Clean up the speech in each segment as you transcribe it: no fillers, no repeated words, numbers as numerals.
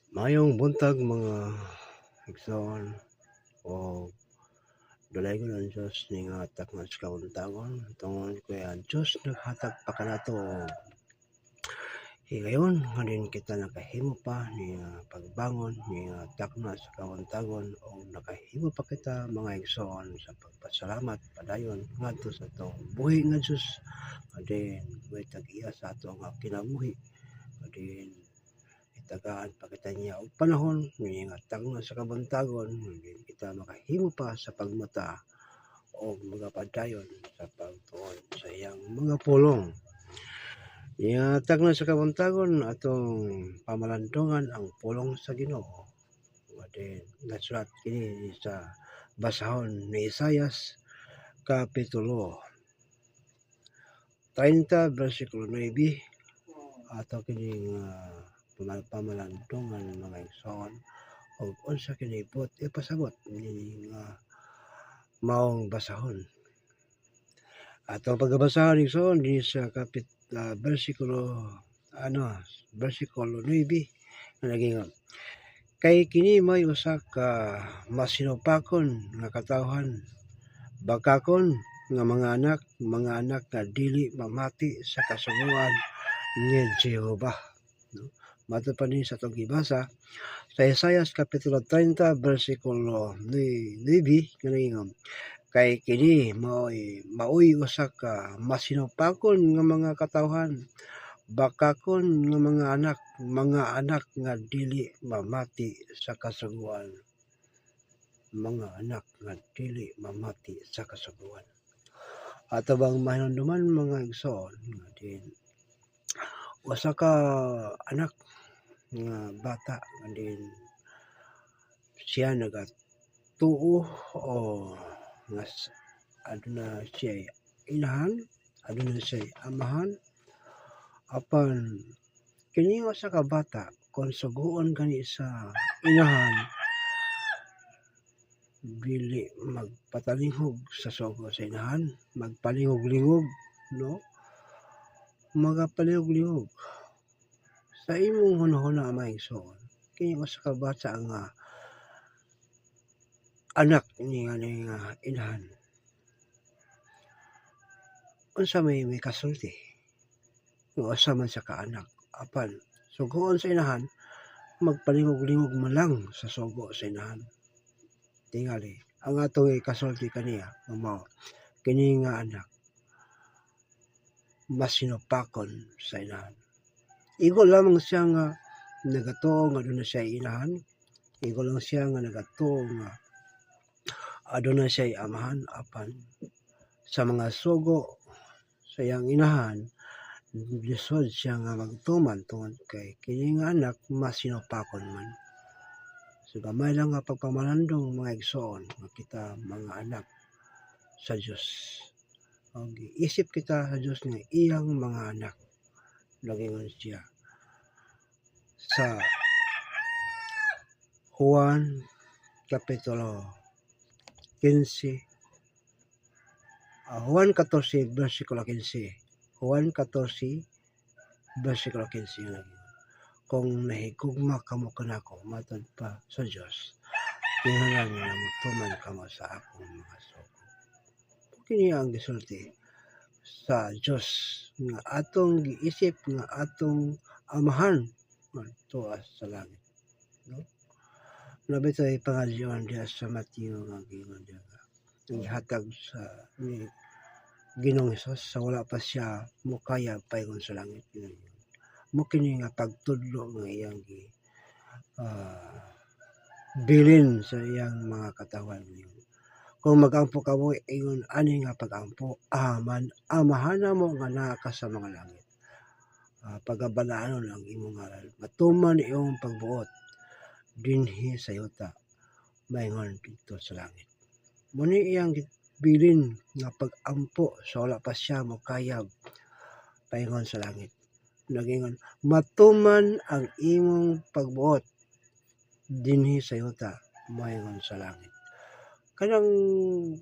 Mayong buntag mga igsoon o dalaygон ang Dios ning hatag nga sa kauntagon tungod kay ang Dios naghatag pa kanato og higayon nga din kita nakahimo pa ni pagbangon ni takna sa kauntagon o nakahimo pa kita mga igsoon sa pagpasalamat padayon ngadto sa atong buhi nga Dios adin way tag-iya sa ato nga kinabuhi adin tagaan pa kita niya og panahon niingatag na sa kabuntagon hindi kita makahimo pa sa pagmata o mga padayon sa pagtuon sa iyang mga pulong. Ihatag na sa kabuntagon atong pamalandungan ang pulong sa Ginoo. Adin nasulat kini sa basahon ni Isaias kapitulo 30 bersikulo 9 ato kining pamalandungan mga igsoon og unsa kini but ipasabot ni nga maong basahon. Atong pagbabasahon igsoon dinhi sa bersikulo 9 nga naging kay kini may usa ka masinupakon nga katawhan bakakon nga mga anak nga dili mamati sa kasuguan ni Jehova. No? Mato pa ni sa itong gibasa sa Isaias kapitulo 30 bersikulo 9 nga ngingon kay kini maoy usa ka masinupakon nga mga katawhan bakakon nga mga anak nga dili mamati sa kasuguan mga anak nga dili mamati sa kasuguan. Ato bang mahinumduman mga igsoon nga din usa ka anak nga bata nga din siya nagatuo o nga aduna siya inahan aduna siya amahan apan kini usa ka bata kung suguon gani sa inahan dili magpatalingog sa sugo sa inahan magpalingog-lingog no magapalingog-lingog sa imong hunahuna mga igsoon kini usa ka bata nga anak ni nga inahan unsa may kasulti nga usa man sa kaanak apan sugoon sa inahan magpalingog-lingog man lang sa sugo sa inahan tingali ang atong ikasulti kaniya mao kini nga anak masinupakon sa inahan igol lamang siya nga nagatuo nga aduna siya inahan igol lang siya nga nagatuo nga aduna siya amahan apan sa mga sugo sa iyang inahan lisod siya nga magtuman tungod kay kini nga anak masinupakon man so gamay lang nga pagpamalandong mga igsoon nga kita mga anak sa Dios og isip kita sa Dios nga iyang mga anak nagingon siya sa Juan kapitulo 15 Juan 14 bersikulo 15 Juan 14 bersikulo 15 kung nahigugma kamo kanako matod pa sa Dios kinahanglan nga magtuman kamo sa akong mga sugo kini ang gisulti sa Dios nga atong giisip nga atong amahan tuwa sa langit no nabitoy pangadyon diya sa Mateo nga gingon diya ihatag sa ni Ginoong Hesus sa wala pa siya mukayab paingon sa langit mo kini nga pagtudlo nga iyang bilin sa iyang mga katawan kung magampo ka mo ingon ani nga pagampo amahana mo nga naa ka sa mga langit pagabalaanon ang imong ngalan matuman iyong pagbuot dinhi sa yuta maingon dito sa langit muni iyang bilin nga pagampo sa wala pa siya mokayab paingon sa langit nagingon matuman ang imong pagbuot dinhi sa yuta maingon sa langit kanang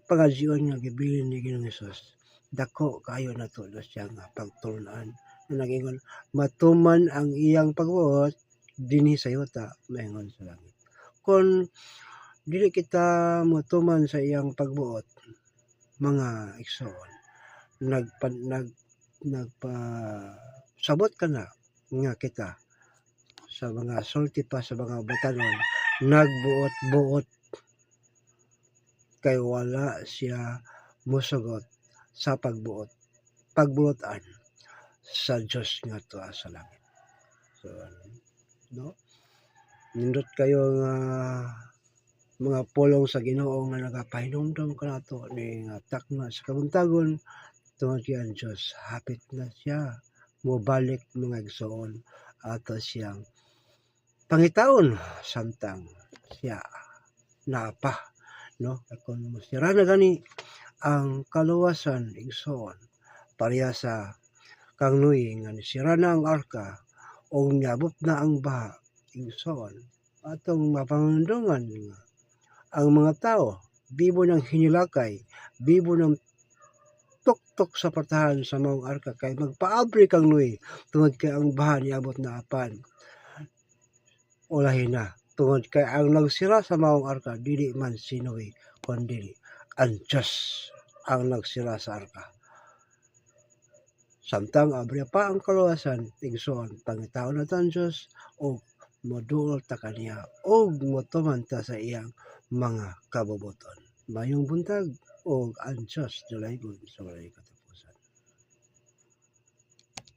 pangadyon nga gibilin ni Ginoong Hesus dako kaayo nato na siya nga pagtulunan nagingon matuman ang iyang pagbuot dinhi sa yuta maingon sa langit. Kung dili kita motuman sa iyang pagbuot, mga igsoon, nagpasabot ka na nga kita sa mga sulti pa sa mga batanon, nagbuot-buot kay wala siya mosugot sa pagbuotan sa Dios nga tuwa sa langit. So, no? Nindot kayo nga mga pulong sa Ginoo nga nagapahinumdum kanato ni nga takna sa kabuntagon tungod kay ang Dios hapit na siya mobalik mga igsoon ato siyang pangitaon samtang siya naapa, no? Kung masira na gani ang kaluwasan igsoon pareha sa kang Noe nga nisira na ang arka o niabot na ang baha igsoon atong mapangandungan nga ang mga tao bibo ng hinilakay, bibo ng tuktok sa patahan sa maong arka kay magpaabri kang Noe tungod kay ang baha niabot na apan ulahin na tungod kay ang nagsira sa maong arka dili man si Noe kundi ang Diyos ang nagsira sa arka. Samtang abri pa ang kaluwasan igsoon pangitaon nato ang Diyos o moduol ta kaniya o motuman ta sa iyang mga kabubuton. Mayong buntag o ang Diyos dalaybon sa walay katong